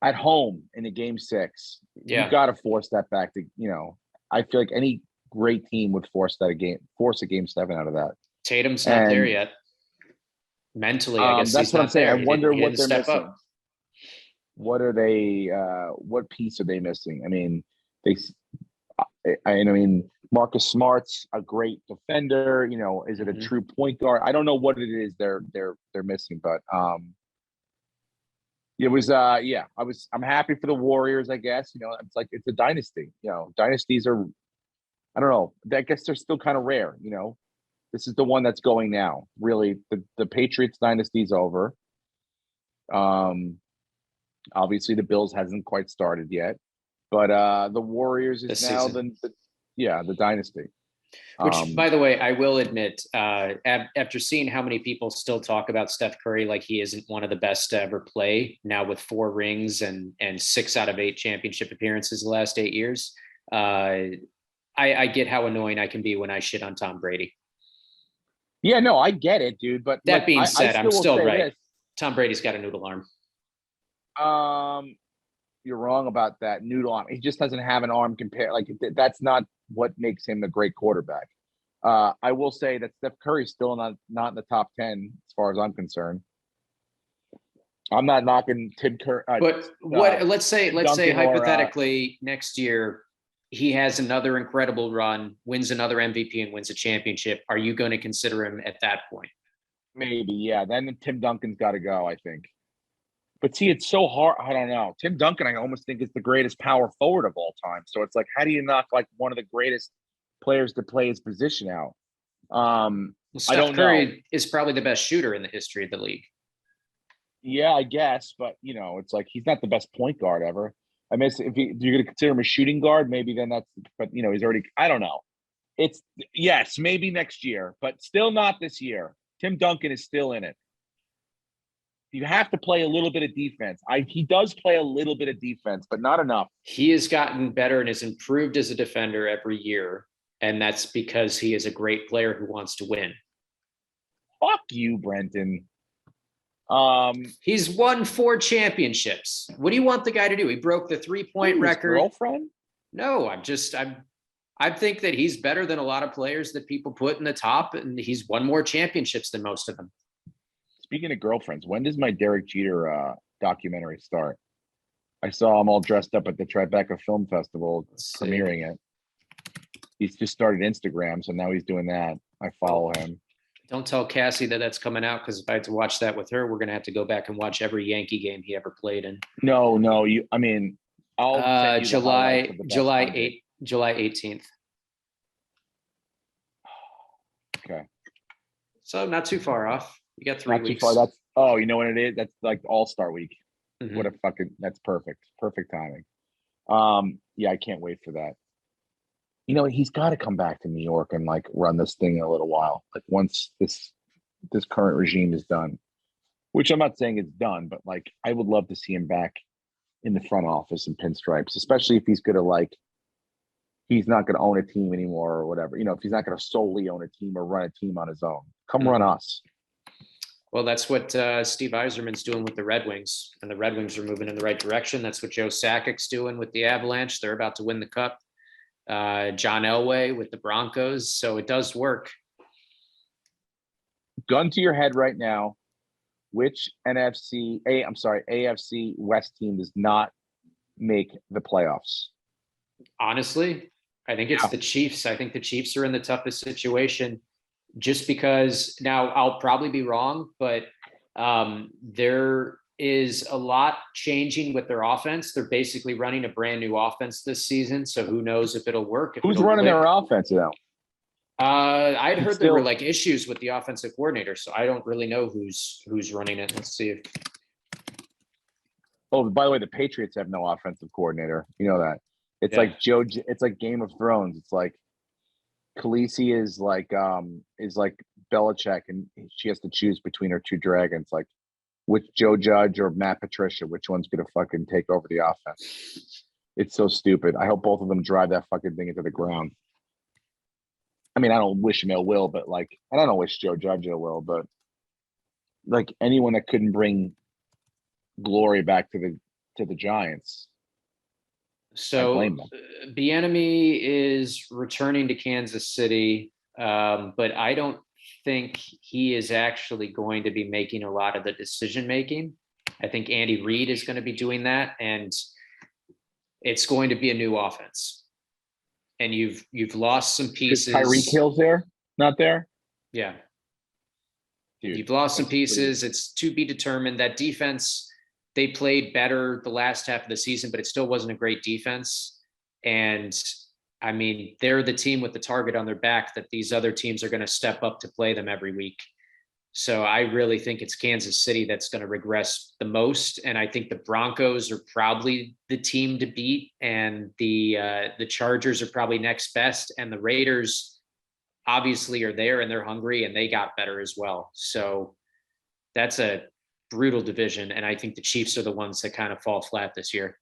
at home in a Game 6, you got to force that back to, I feel like any great team would force a Game 7 out of that. Tatum's not there yet. Mentally, I guess that's what I'm saying. I wonder what they're missing. Up. What are they? What piece are they missing? I mean, I mean, Marcus Smart's a great defender. Is it a true point guard? I don't know what it is they're missing, but it was I'm happy for the Warriors. I guess it's like it's a dynasty. Dynasties are, I don't know. I guess they're still kind of rare. This is the one that's going now. Really, the Patriots dynasty is over. Obviously the Bills hasn't quite started yet, but the Warriors is now the dynasty. Which, by the way, I will admit, after seeing how many people still talk about Steph Curry like he isn't one of the best to ever play, now with 4 rings and 6 out of 8 championship appearances the last 8 years, I get how annoying I can be when I shit on Tom Brady. Yeah, no, I get it, dude. But that being said, I'm still right. This. Tom Brady's got a noodle arm. You're wrong about that noodle arm. He just doesn't have an arm compared. Like, that's not what makes him a great quarterback. I will say that Steph Curry's still not in the top 10 as far as I'm concerned. I'm not knocking Tim Curry. But let's say hypothetically next year he has another incredible run, wins another MVP, and wins a championship. Are you going to consider him at that point? Maybe, yeah. Then Tim Duncan's got to go, I think. But see, it's so hard. I don't know. Tim Duncan, I almost think, is the greatest power forward of all time. So it's like, how do you knock like one of the greatest players to play his position out? Steph Curry is probably the best shooter in the history of the league. Yeah, I guess. But, it's like he's not the best point guard ever. I mean, if you're going to consider him a shooting guard, maybe then that's, but he's already, I don't know. It's, yes, maybe next year, but still not this year. Tim Duncan is still in it. You have to play a little bit of defense. He does play a little bit of defense, but not enough. He has gotten better and has improved as a defender every year. And that's because he is a great player who wants to win. Fuck you, Brenton. He's won 4 championships. What do you want the guy to do? He broke the 3-point record. Girlfriend? No, I think that he's better than a lot of players that people put in the top, and he's won more championships than most of them. Speaking of girlfriends, when does my Derek Jeter documentary start? I saw him all dressed up at the Tribeca Film Festival premiering it. He's just started Instagram, so now he's doing that. I follow him. Don't tell Cassie that that's coming out, because if I had to watch that with her, we're going to have to go back and watch every Yankee game he ever played in. No, I'll July 18th. Okay. So not too far off. You got 3 weeks. Too far. You know what it is? That's like All-Star week. What a that's perfect. Perfect timing. Yeah, I can't wait for that. He's got to come back to New York and like run this thing in a little while. Like once this current regime is done, which I'm not saying it's done, but like I would love to see him back in the front office in pinstripes, especially if he's he's not going to own a team anymore or whatever. If he's not going to solely own a team or run a team on his own, come run us. Well, that's what Steve Yzerman's doing with the Red Wings, and the Red Wings are moving in the right direction. That's what Joe Sakic's doing with the Avalanche. They're about to win the cup. John Elway with the Broncos. So it does work. Gun to your head right now. Which AFC West team does not make the playoffs? Honestly, I think it's the Chiefs. I think the Chiefs are in the toughest situation just because now I'll probably be wrong, but there is a lot changing with their offense. They're basically running a brand new offense this season. So who knows if it'll work. Who's running their offense now? I'd heard there were like issues with the offensive coordinator, so I don't really know who's running it. Let's see if. Oh, by the way, the Patriots have no offensive coordinator. You know that. It's like it's like Game of Thrones. It's like Khaleesi is like Belichick, and she has to choose between her two dragons, like which Joe Judge or Matt Patricia, which one's gonna fucking take over the offense. It's so stupid. I hope both of them drive that fucking thing into the ground. I mean, I don't wish him ill will, but like, and I don't wish Joe Judge ill will, but like anyone that couldn't bring glory back to the Giants. So Bieniemy is returning to Kansas City, but I don't think he is actually going to be making a lot of the decision making. I think Andy Reid is going to be doing that, and it's going to be a new offense. And you've lost some pieces. Is Tyreek Hill's there? Not there? Yeah. Dude, you've lost some pieces. It's to be determined. That defense, they played better the last half of the season, but it still wasn't a great defense. And I mean, they're the team with the target on their back that these other teams are going to step up to play them every week. So I really think it's Kansas City that's going to regress the most. And I think the Broncos are probably the team to beat. And the Chargers are probably next best. And the Raiders obviously are there and they're hungry and they got better as well. So that's a brutal division. And I think the Chiefs are the ones that kind of fall flat this year.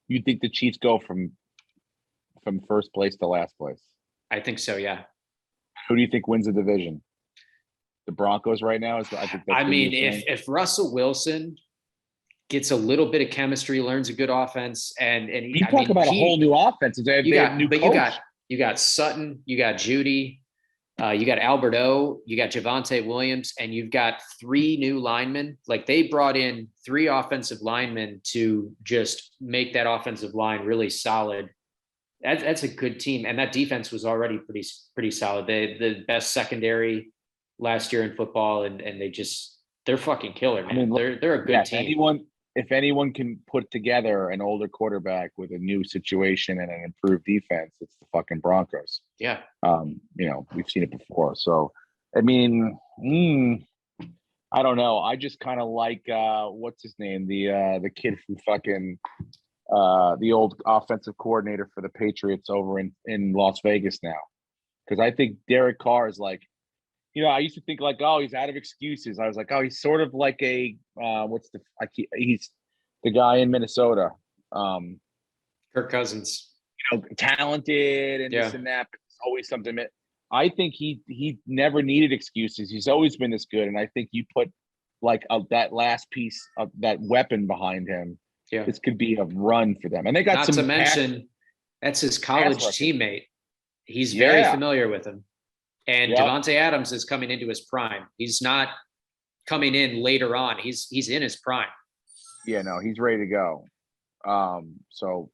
You think the Chiefs go from first place to last place? I think so, yeah. Who do you think wins the division? The Broncos right now? I mean, if Russell Wilson gets a little bit of chemistry, learns a good offense, and you talk about a whole new offense. You got Sutton, you got Judy, you got Alberto, you got Javonte Williams, and you've got 3 new linemen. Like they brought in 3 offensive linemen to just make that offensive line really solid. That's a good team, and that defense was already pretty solid. The best secondary last year in football, and they're fucking killer, man. I mean, they're a good team. If anyone can put together an older quarterback with a new situation and an improved defense, it's the fucking Broncos. Yeah. We've seen it before. So, I mean, I don't know. I just kind of like what's his name, the kid from fucking the old offensive coordinator for the Patriots over in Las Vegas now, because I think Derek Carr is like. I used to think like, oh, he's out of excuses. I was like, oh, he's sort of like he's the guy in Minnesota. Kirk Cousins. Talented and this and that, but it's always something. I think he never needed excuses. He's always been this good. And I think you put like that last piece of that weapon behind him. Yeah. This could be a run for them. And they got not to mention that's his college teammate. He's very familiar with him. And Devontae Adams is coming into his prime. He's not coming in later on. He's in his prime. Yeah, no, he's ready to go. So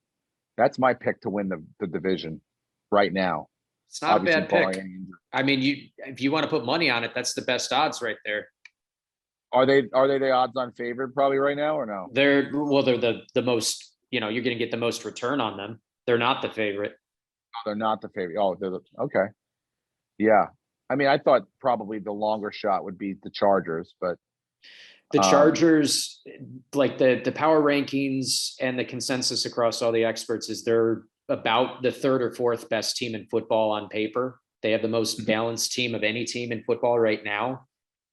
that's my pick to win the division right now. It's not obviously a bad pick. I mean, if you want to put money on it, that's the best odds right there. Are they the odds-on favorite probably right now or no? They're the most. You're going to get the most return on them. They're not the favorite. They're not the favorite. Oh, okay. Yeah. I mean, I thought probably the longer shot would be the Chargers, but The Chargers, like the power rankings and the consensus across all the experts is they're about the third or fourth best team in football on paper. They have the most balanced team of any team in football right now.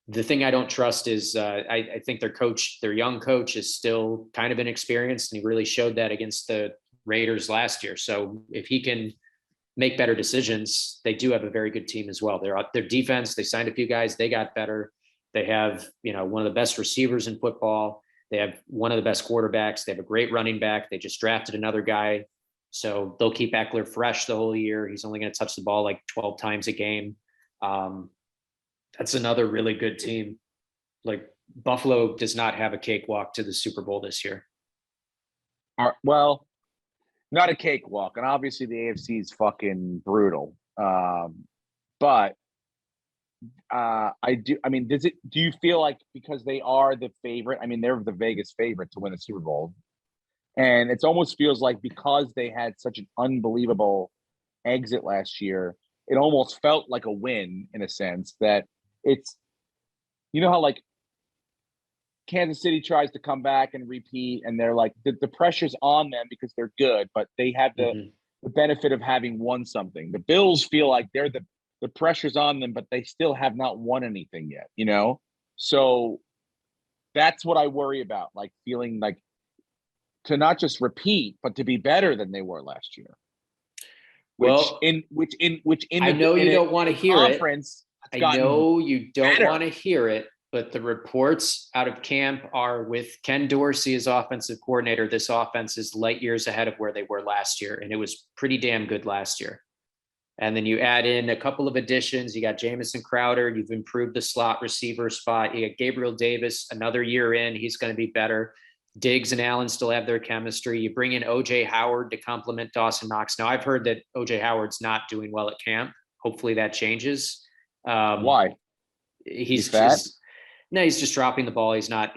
The thing I don't trust is I think their young coach is still kind of inexperienced, and he really showed that against the Raiders last year. So if he can make better decisions, they do have a very good team as well. Their defense, they signed a few guys, they got better. They have, one of the best receivers in football. They have one of the best quarterbacks. They have a great running back. They just drafted another guy. So they'll keep Eckler fresh the whole year. He's only going to touch the ball like 12 times a game. That's another really good team. Like Buffalo does not have a cakewalk to the Super Bowl this year. Well, not a cakewalk. And obviously the AFC is fucking brutal. But do you feel like because they are the favorite, they're the Vegas favorite to win the Super Bowl. And it almost feels like because they had such an unbelievable exit last year, it almost felt like a win in a sense that it's, how like Kansas City tries to come back and repeat, and they're like, the pressure's on them because they're good, but they have the benefit of having won something. The Bills feel like they're the pressure's on them, but they still have not won anything yet, So that's what I worry about, like feeling like to not just repeat, but to be better than they were last year. I know you don't want to hear it. I know you don't want to hear it, but the reports out of camp are with Ken Dorsey as offensive coordinator. This offense is light years ahead of where they were last year, and it was pretty damn good last year. And then you add in a couple of additions. You got Jamison Crowder. You've improved the slot receiver spot. You got Gabriel Davis, another year in. He's going to be better. Diggs and Allen still have their chemistry. You bring in O.J. Howard to complement Dawson Knox. Now, I've heard that O.J. Howard's not doing well at camp. Hopefully that changes. Why? He's just dropping the ball. He's not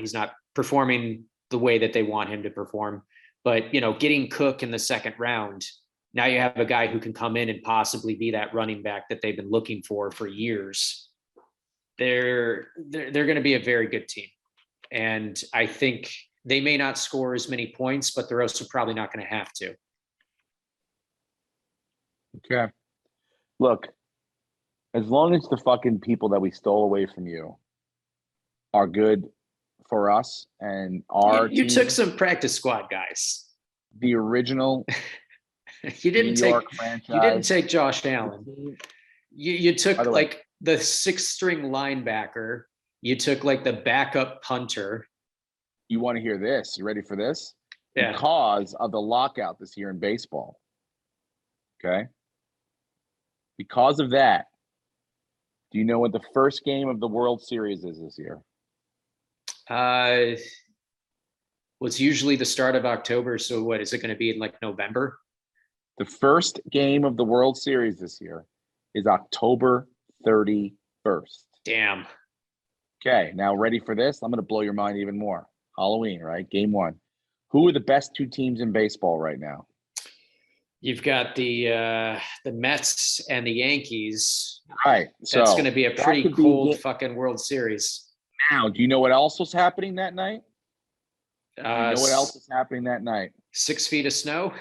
performing the way that they want him to perform. But, getting Cook in the second round, now you have a guy who can come in and possibly be that running back that they've been looking for years. They're going to be a very good team. And I think they may not score as many points, but they're also probably not going to have to. Okay. Look, as long as the fucking people that we stole away from you are good for us and our you took some practice squad guys. The original you didn't take Josh Allen. You took like the 6th-string linebacker. You took like the backup punter. You want to hear this? You ready for this? Yeah. Because of the lockout this year in baseball. Okay. Because of that, do you know what the first game of the World Series is this year? It's usually the start of October. So what is it going to be in like November? The first game of the World Series this year is October 31st. Damn. Okay, now ready for this? I'm going to blow your mind even more. Halloween, right? Game 1. Who are the best 2 teams in baseball right now? You've got the Mets and the Yankees. Right. So that's going to be a pretty cold fucking World Series. Now, do you know what else was happening that night? Do you know what else is happening that night? 6 feet of snow?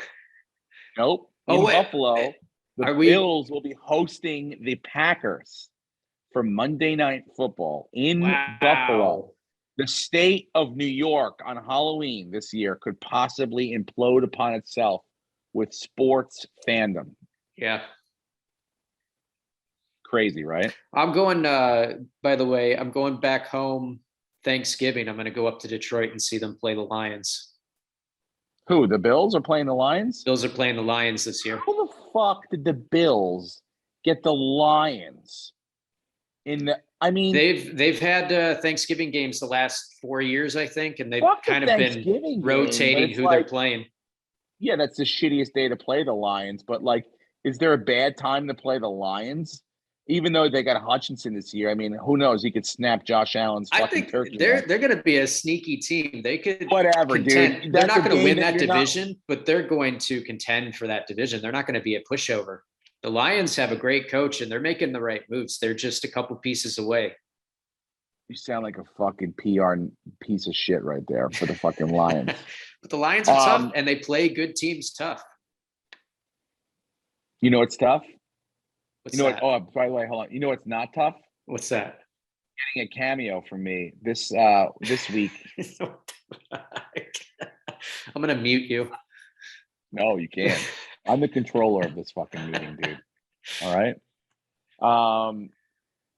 Nope. In Buffalo, the Bills will be hosting the Packers for Monday Night Football in Buffalo. The state of New York on Halloween this year could possibly implode upon itself with sports fandom. Yeah. Crazy, right? I'm going, by the way, I'm going back home Thanksgiving. I'm going to go up to Detroit and see them play the Lions. Who? The Bills are playing the Lions? Bills are playing the Lions this year. How the fuck did the Bills get the Lions? They've had Thanksgiving games the last 4 years, I think, and they've kind of been rotating who they're playing. Yeah, that's the shittiest day to play the Lions. But is there a bad time to play the Lions? Even though they got Hutchinson this year, who knows? He could snap Josh Allen's fucking turkey. They're going to be a sneaky team. They could contend. Dude. They're not going to win that division, but they're going to contend for that division. They're not going to be a pushover. The Lions have a great coach, and they're making the right moves. They're just a couple pieces away. You sound like a fucking PR piece of shit right there for the fucking Lions. But the Lions are tough, and they play good teams tough. You know what's tough? What's that? Oh, by the way, hold on. You know what's not tough? What's that? Getting a cameo from me this week. I'm gonna mute you. No, you can't. I'm the controller of this fucking meeting, dude. All right.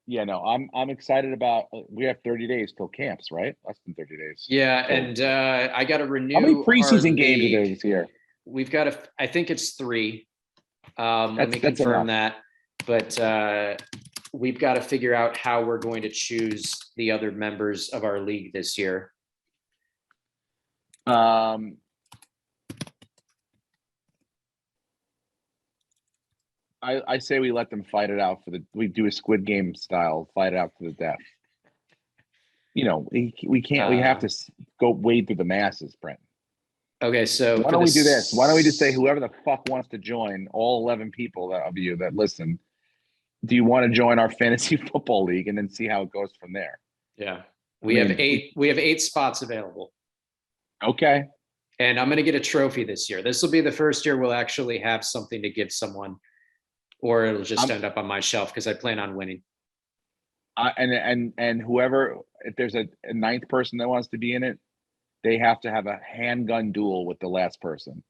Yeah, no, I'm excited about. We have 30 days till camps, right? Less than 30 days. Yeah, and I got to renew. How many preseason games are there this year? We've got I think it's 3. Let me confirm that. But we've got to figure out how we're going to choose the other members of our league this year. I say we let them fight it out we do a Squid Game style, fight it out to the death. You know, we can't, we have to go wade through the masses, Brent. Okay, so why don't we do this? Why don't we just say whoever the fuck wants to join, all 11 people of you that listen, do you want to join our fantasy football league, and then see how it goes from there? Yeah. We have 8 spots available. Okay. And I'm going to get a trophy this year. This will be the first year we'll actually have something to give someone, or it'll just end up on my shelf because I plan on winning. And whoever, if there's a 9th person that wants to be in it, they have to have a handgun duel with the last person.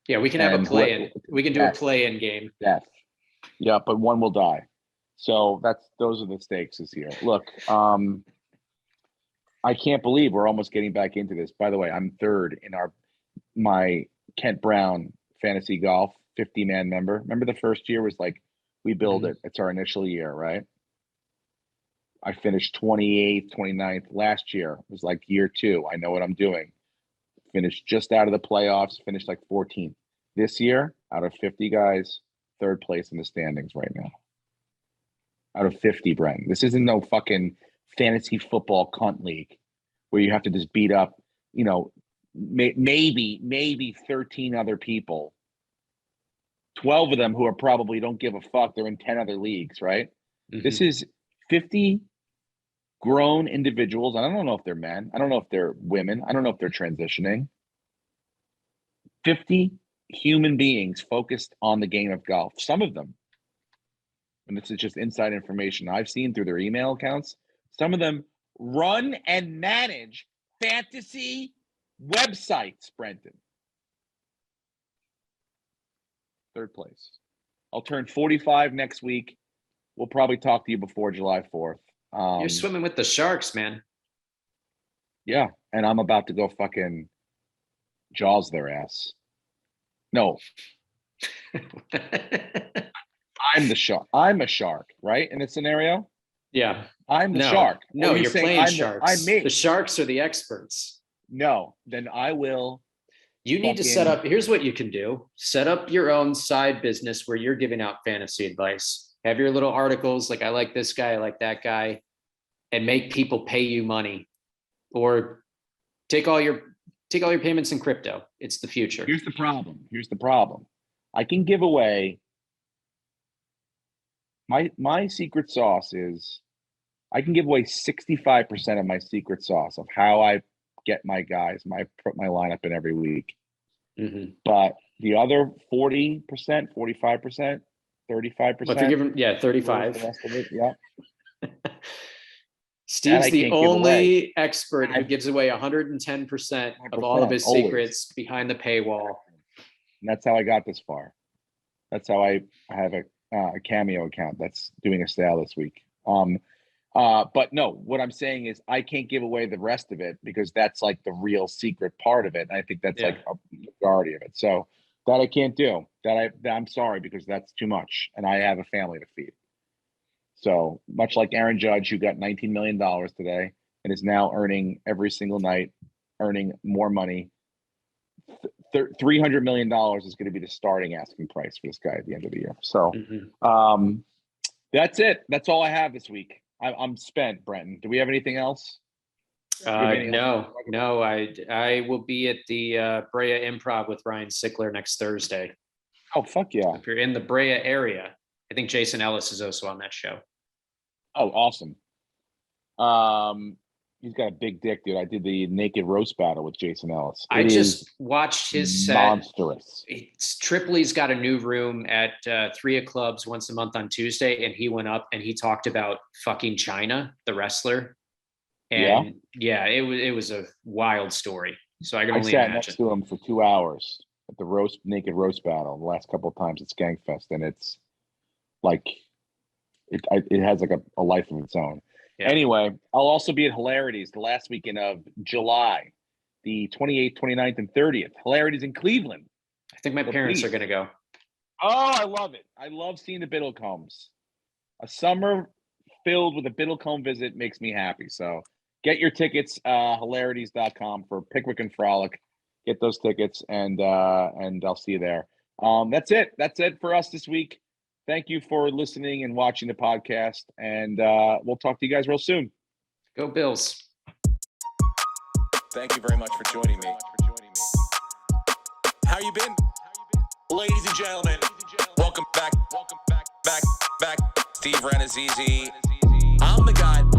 Yeah, we can have a play-in. We can do a play-in game. Yes. Yeah, but one will die. So those are the stakes this year. Look, I can't believe we're almost getting back into this. By the way, I'm 3rd in my Kent Brown fantasy golf 50-man member. Remember the first year was like, we build it. It's our initial year, right? I finished 28th, 29th. Last year was like year 2. I know what I'm doing. Finished just out of the playoffs, finished like 14th. This year, out of 50 guys, 3rd place in the standings right now. Out of 50, Brenton. This isn't no fucking fantasy football cunt league where you have to just beat up, maybe 13 other people. 12 of them who are probably don't give a fuck. They're in 10 other leagues, right? Mm-hmm. This is 50 grown individuals. I don't know if they're men. I don't know if they're women. I don't know if they're transitioning. 50 human beings focused on the game of golf. Some of them, and this is just inside information I've seen through their email accounts, some of them run and manage fantasy websites, Brenton. 3rd place. I'll turn 45 next week. We'll probably talk to you before July 4th. You're swimming with the sharks, man. Yeah, and I'm about to go fucking jaws their ass. No. I'm the shark. I'm a shark, right? In this scenario? Yeah. I'm the shark. No, you're playing sharks. I'm me. The sharks are the experts. No, then I will. You need to set up, here's what you can do. Set up your own side business where you're giving out fantasy advice. Have your little articles like, I like this guy, I like that guy, and make people pay you money. Or take all your payments in crypto. It's the future. Here's the problem. I can give away my secret sauce is I can give away 65% of my secret sauce of how I get my guys, put my lineup in every week. Mm-hmm. But the other 40%, 45%, 35%. If you're giving, 35. The rest of it, yeah. Steve's the only expert who gives away 110% of all of his secrets behind the paywall. And that's how I got this far. That's how I have a Cameo account that's doing a sale this week. But no, what I'm saying is I can't give away the rest of it because that's like the real secret part of it. And I think that's like a majority of it. So that I can't do. I'm sorry because that's too much. And I have a family to feed. So much like Aaron Judge, who got $19 million today and is now earning every single night, earning more money. $300 million is going to be the starting asking price for this guy at the end of the year. So that's it. That's all I have this week. I'm spent, Brenton. Do we have anything else? No. I will be at the Brea Improv with Ryan Sickler next Thursday. Oh, fuck yeah. If you're in the Brea area, I think Jason Ellis is also on that show. Oh, awesome. He's got a big dick, dude. I did the naked roast battle with Jason Ellis. I just watched his set. Monstrous. Tripoli's got a new room at 3 of Clubs once a month on Tuesday, and he went up and he talked about fucking China, the wrestler. And it was a wild story. So I can only sat imagine. Next to him for 2 hours at the naked roast battle the last couple of times at Skankfest, and it's like it has like a life of its own. Yeah. Anyway, I'll also be at Hilarities the last weekend of July, the 28th, 29th, and 30th. Hilarities in Cleveland. I think my parents are going to go. Oh, I love it. I love seeing the Biddlecombs. A summer filled with a Biddlecombe visit makes me happy. So get your tickets, hilarities.com for Pickwick and Frolic. Get those tickets, and I'll see you there. That's it. That's it for us this week. Thank you for listening and watching the podcast, and we'll talk to you guys real soon. Go Bills. Thank you very much for joining me. How you been? Ladies and gentlemen, welcome back. Steve Rannazzisi. I'm the guy.